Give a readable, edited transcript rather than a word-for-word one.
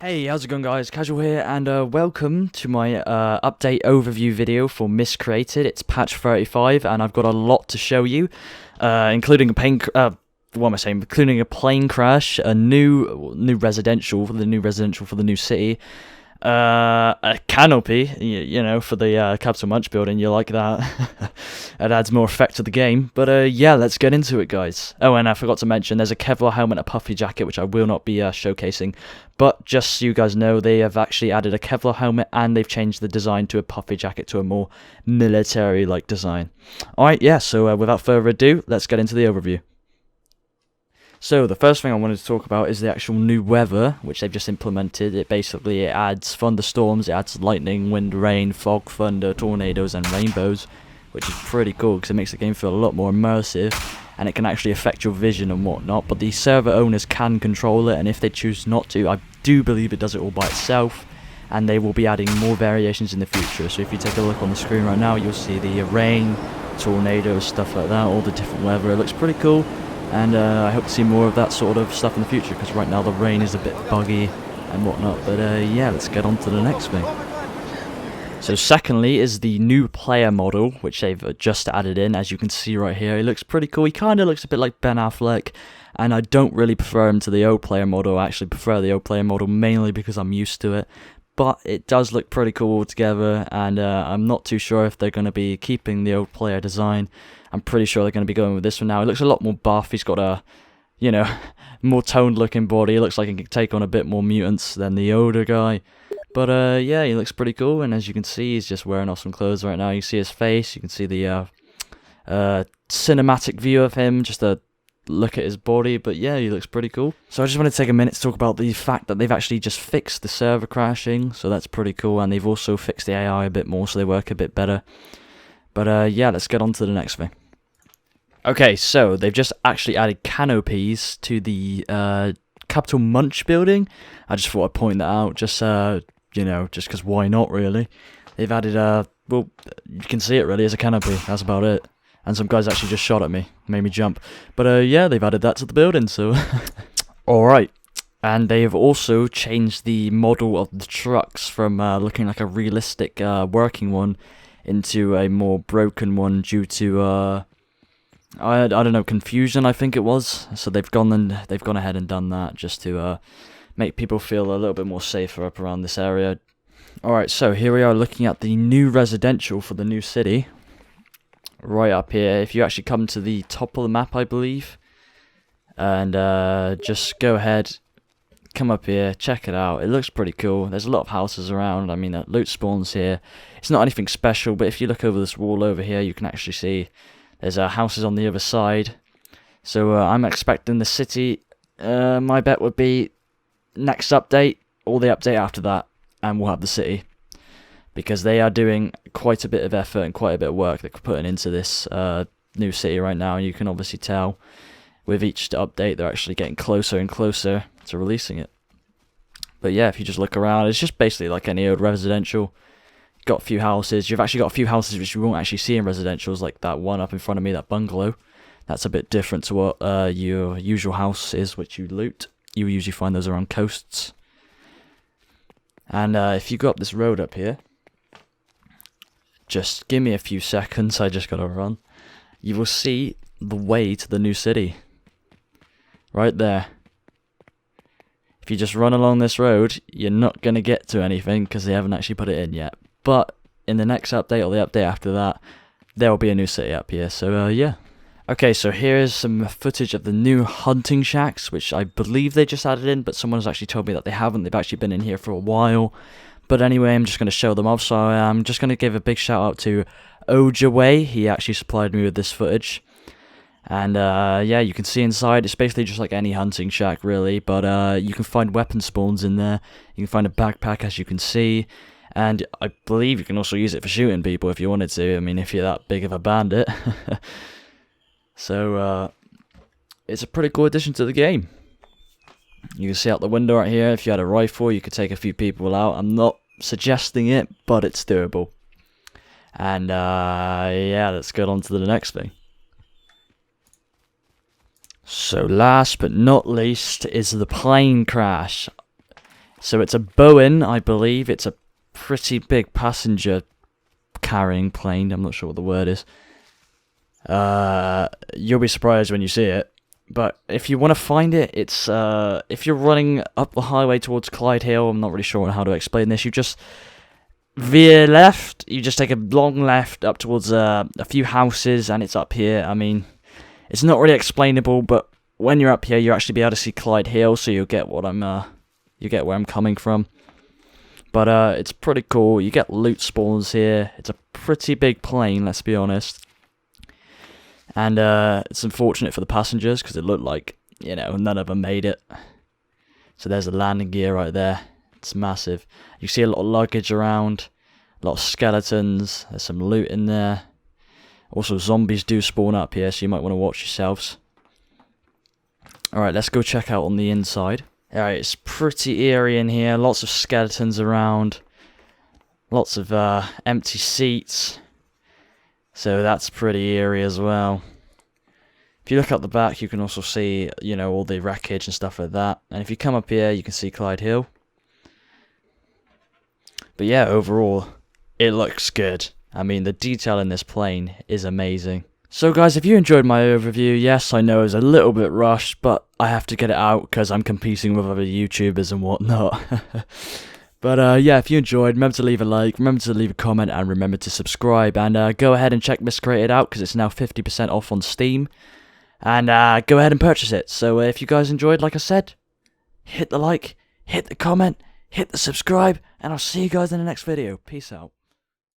Hey, how's it going guys? Casual here, and welcome to my update overview video for Miscreated. It's patch 35, and I've got a lot to show you, including including a plane crash, a new residential for the new city, a canopy, you know, for the Capital Munch building. You like that? It adds more effect to the game. But yeah, let's get into it, guys. Oh, and I forgot to mention, there's a Kevlar helmet, a puffy jacket, which I will not be showcasing. But just so you guys know, they have actually added a Kevlar helmet, and they've changed the design to a puffy jacket to a more military-like design. Alright, yeah, so without further ado, let's get into the overview. So the first thing I wanted to talk about is the actual new weather, which they've just implemented. It adds thunderstorms, it adds lightning, wind, rain, fog, thunder, tornadoes, and rainbows, which is pretty cool because it makes the game feel a lot more immersive, and it can actually affect your vision and whatnot. But the server owners can control it, and if they choose not to, I do believe it does it all by itself, and they will be adding more variations in the future. So if you take a look on the screen right now, you'll see the rain, tornadoes, stuff like that, all the different weather. It looks pretty cool. And I hope to see more of that sort of stuff in the future, because right now the rain is a bit buggy and whatnot. But yeah, let's get on to the next thing. So secondly is the new player model, which they've just added in. As you can see right here, he looks pretty cool. He kind of looks a bit like Ben Affleck, and I don't really prefer him to the old player model. I actually prefer the old player model mainly because I'm used to it. But it does look pretty cool altogether, and I'm not too sure if they're going to be keeping the old player design. I'm pretty sure they're going to be going with this one now. He looks a lot more buff. He's got a, you know, more toned looking body. He looks like he can take on a bit more mutants than the older guy. But yeah, he looks pretty cool, and as you can see, he's just wearing awesome clothes right now. You can see his face, you can see the cinematic view of him, just a look at his body. But yeah, he looks pretty cool. So I just want to take a minute to talk about the fact that they've actually just fixed the server crashing, so that's pretty cool, and they've also fixed the AI a bit more, so they work a bit better. But yeah, let's get on to the next thing. Okay, so they've just actually added canopies to the Capital Munch building. I just thought I'd point that out, just you know, just because why not, really. They've added well, you can see it really as a canopy, that's about it. And some guys actually just shot at me, made me jump. But yeah, they've added that to the building, so... Alright, and they've also changed the model of the trucks from looking like a realistic working one into a more broken one due to, I don't know, confusion, I think it was. So they've gone ahead and done that just to make people feel a little bit more safer up around this area. Alright, so here we are looking at the new residential for the new city. Right up here, if you actually come to the top of the map, I believe, and just go ahead, come up here, check it out. It looks pretty cool. There's a lot of houses around. I mean, loot spawns here. It's not anything special, but if you look over this wall over here, you can actually see there's houses on the other side. So I'm expecting the city, my bet would be next update, or the update after that, and we'll have the city. Because they are doing quite a bit of effort and quite a bit of work that they're putting into this new city right now. And you can obviously tell with each update they're actually getting closer and closer to releasing it. But yeah, if you just look around, it's just basically like any old residential. Got a few houses. You've actually got a few houses which you won't actually see in residentials, like that one up in front of me, that bungalow. That's a bit different to what your usual house is, which you loot. You usually find those around coasts. And if you go up this road up here, just give me a few seconds, I just gotta run. You will see the way to the new city. Right there. If you just run along this road, you're not gonna get to anything because they haven't actually put it in yet. But in the next update or the update after that, there will be a new city up here, so yeah. Okay, so here is some footage of the new hunting shacks, which I believe they just added in, but someone has actually told me that they haven't. They've actually been in here for a while. But anyway, I'm just going to show them off, so I'm just going to give a big shout out to Ojaway. He actually supplied me with this footage. And yeah, you can see inside, it's basically just like any hunting shack really, but you can find weapon spawns in there. You can find a backpack, as you can see. And I believe you can also use it for shooting people if you wanted to. I mean, if you're that big of a bandit. So it's a pretty cool addition to the game. You can see out the window right here, if you had a rifle, you could take a few people out. I'm not suggesting it, but it's doable. And yeah, let's get on to the next thing. So last but not least is the plane crash. So it's a Boeing, I believe. It's a pretty big passenger carrying plane. I'm not sure what the word is. You'll be surprised when you see it. But if you want to find it, it's if you're running up the highway towards Clyde Hill, I'm not really sure how to explain this. You just veer left. You just take a long left up towards a few houses, and it's up here. I mean, it's not really explainable, but when you're up here, you actually be able to see Clyde Hill, so you'll get what you get where I'm coming from. But it's pretty cool. You get loot spawns here. It's a pretty big plane, let's be honest. And it's unfortunate for the passengers because it looked like, you know, none of them made it. So there's the landing gear right there. It's massive. You see a lot of luggage around, a lot of skeletons. There's some loot in there. Also, zombies do spawn up here, so you might want to watch yourselves. Alright, let's go check out on the inside. Alright, it's pretty eerie in here. Lots of skeletons around. Lots of empty seats. So that's pretty eerie as well. If you look up the back, you can also see, you know, all the wreckage and stuff like that. And if you come up here, you can see Clyde Hill. But yeah, overall, it looks good. I mean, the detail in this plane is amazing. So guys, if you enjoyed my overview, yes, I know it was a little bit rushed, but I have to get it out because I'm competing with other YouTubers and whatnot. But yeah, if you enjoyed, remember to leave a like, remember to leave a comment, and remember to subscribe. And go ahead and check Miscreated out because it's now 50% off on Steam. And go ahead and purchase it. So if you guys enjoyed, like I said, hit the like, hit the comment, hit the subscribe, and I'll see you guys in the next video. Peace out.